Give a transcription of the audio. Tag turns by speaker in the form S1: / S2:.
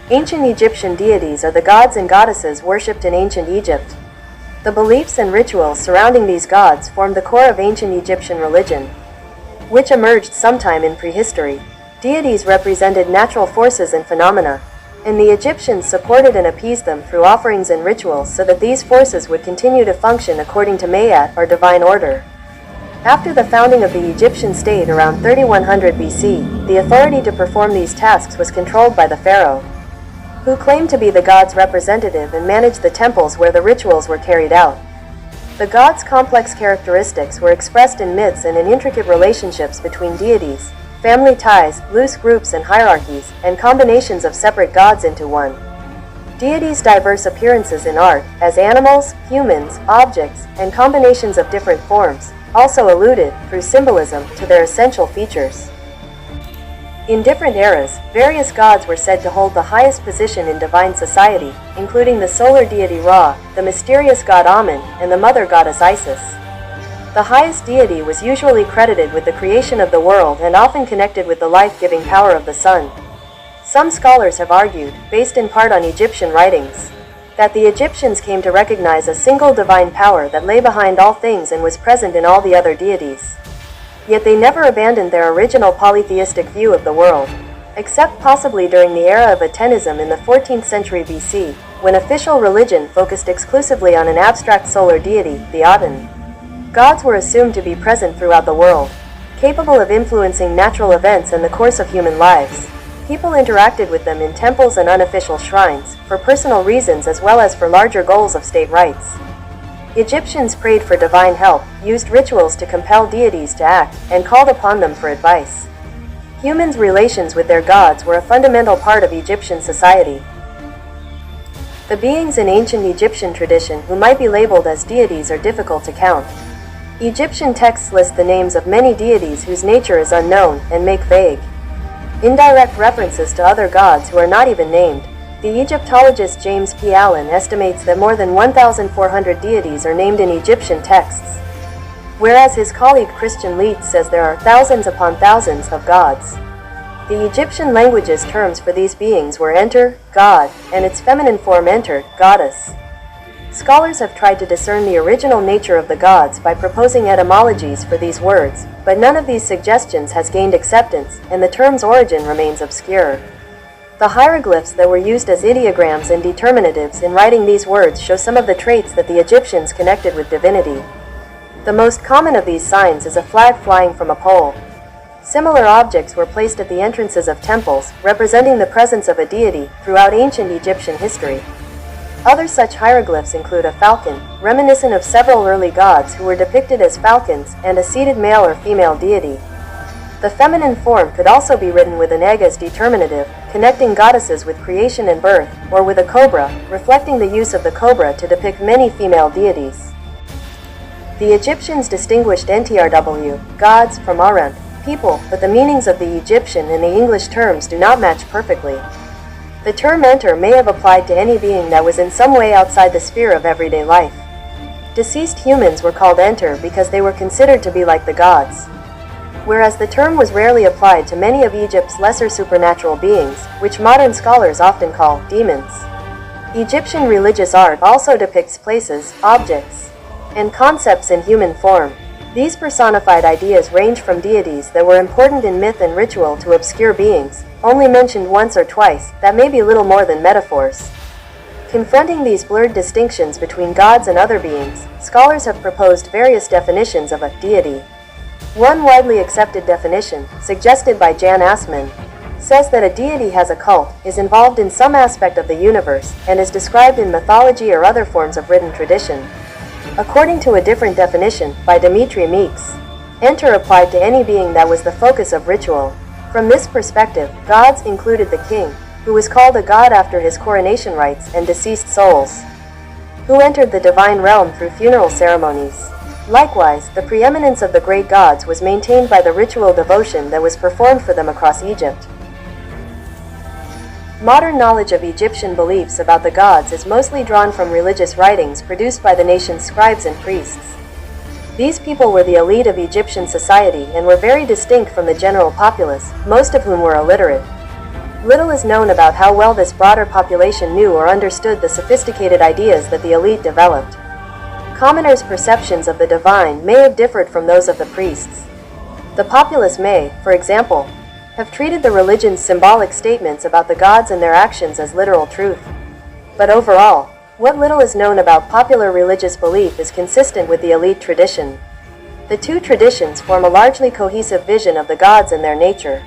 S1: Ancient Egyptian deities are the gods and goddesses worshipped in ancient Egypt. The beliefs and rituals surrounding these gods formed the core of ancient Egyptian religion, which emerged sometime in prehistory. Deities represented natural forces and phenomena, and the Egyptians supported and appeased them through offerings and rituals so that these forces would continue to function according to maat, or divine order. After the founding of the Egyptian state around 3100 BC, the authority to perform these tasks was controlled by the pharaoh, who claimed to be the god's representative and managed the temples where the rituals were carried out. The gods' complex characteristics were expressed in myths and in intricate relationships between deities, family ties, loose groups and hierarchies, and combinations of separate gods into one. Deities' diverse appearances in art, as animals, humans, objects, and combinations of different forms, also alluded, through symbolism, to their essential features. In different eras, various gods were said to hold the highest position in divine society, including the solar deity Ra, the mysterious god Amun, and the mother goddess Isis. The highest deity was usually credited with the creation of the world and often connected with the life-giving power of the sun. Some scholars have argued, based in part on Egyptian writings, that the Egyptians came to recognize a single divine power that lay behind all things and was present in all the other deities. Yet they never abandoned their original polytheistic view of the world, except possibly during the era of Atenism in the 14th century BC, when official religion focused exclusively on an abstract solar deity, the Aten. Gods were assumed to be present throughout the world, capable of influencing natural events and the course of human lives. People interacted with them in temples and unofficial shrines, for personal reasons as well as for larger goals of state rights. Egyptians prayed for divine help, used rituals to compel deities to act, and called upon them for advice. Humans' relations with their gods were a fundamental part of Egyptian society. The beings in ancient Egyptian tradition who might be labeled as deities are difficult to count. Egyptian texts list the names of many deities whose nature is unknown, and make vague, indirect references to other gods who are not even named. The Egyptologist James P. Allen estimates that more than 1,400 deities are named in Egyptian texts, whereas his colleague Christian Leitz says there are thousands upon thousands of gods. The Egyptian language's terms for these beings were Enter, God, and its feminine form Enter, Goddess. Scholars have tried to discern the original nature of the gods by proposing etymologies for these words, but none of these suggestions has gained acceptance, and the term's origin remains obscure. The hieroglyphs that were used as ideograms and determinatives in writing these words show some of the traits that the Egyptians connected with divinity. The most common of these signs is a flag flying from a pole. Similar objects were placed at the entrances of temples, representing the presence of a deity, throughout ancient Egyptian history. Other such hieroglyphs include a falcon, reminiscent of several early gods who were depicted as falcons, and a seated male or female deity. The feminine form could also be written with an egg as determinative, connecting goddesses with creation and birth, or with a cobra, reflecting the use of the cobra to depict many female deities. The Egyptians distinguished NTRW, gods, from Aran, people, but the meanings of the Egyptian and the English terms do not match perfectly. The term enter may have applied to any being that was in some way outside the sphere of everyday life. Deceased humans were called enter because they were considered to be like the gods, whereas the term was rarely applied to many of Egypt's lesser supernatural beings, which modern scholars often call demons. Egyptian religious art also depicts places, objects, and concepts in human form. These personified ideas range from deities that were important in myth and ritual to obscure beings, only mentioned once or twice, that may be little more than metaphors. Confronting these blurred distinctions between gods and other beings, scholars have proposed various definitions of a deity. One widely accepted definition, suggested by Jan Assmann, says that a deity has a cult, is involved in some aspect of the universe, and is described in mythology or other forms of written tradition. According to a different definition, by Dimitri Meeks, enter applied to any being that was the focus of ritual. From this perspective, gods included the king, who was called a god after his coronation rites, and deceased souls, who entered the divine realm through funeral ceremonies. Likewise, the preeminence of the great gods was maintained by the ritual devotion that was performed for them across Egypt. Modern knowledge of Egyptian beliefs about the gods is mostly drawn from religious writings produced by the nation's scribes and priests. These people were the elite of Egyptian society and were very distinct from the general populace, most of whom were illiterate. Little is known about how well this broader population knew or understood the sophisticated ideas that the elite developed. Commoners' perceptions of the divine may have differed from those of the priests. The populace may, for example, have treated the religion's symbolic statements about the gods and their actions as literal truth. But overall, what little is known about popular religious belief is consistent with the elite tradition. The two traditions form a largely cohesive vision of the gods and their nature.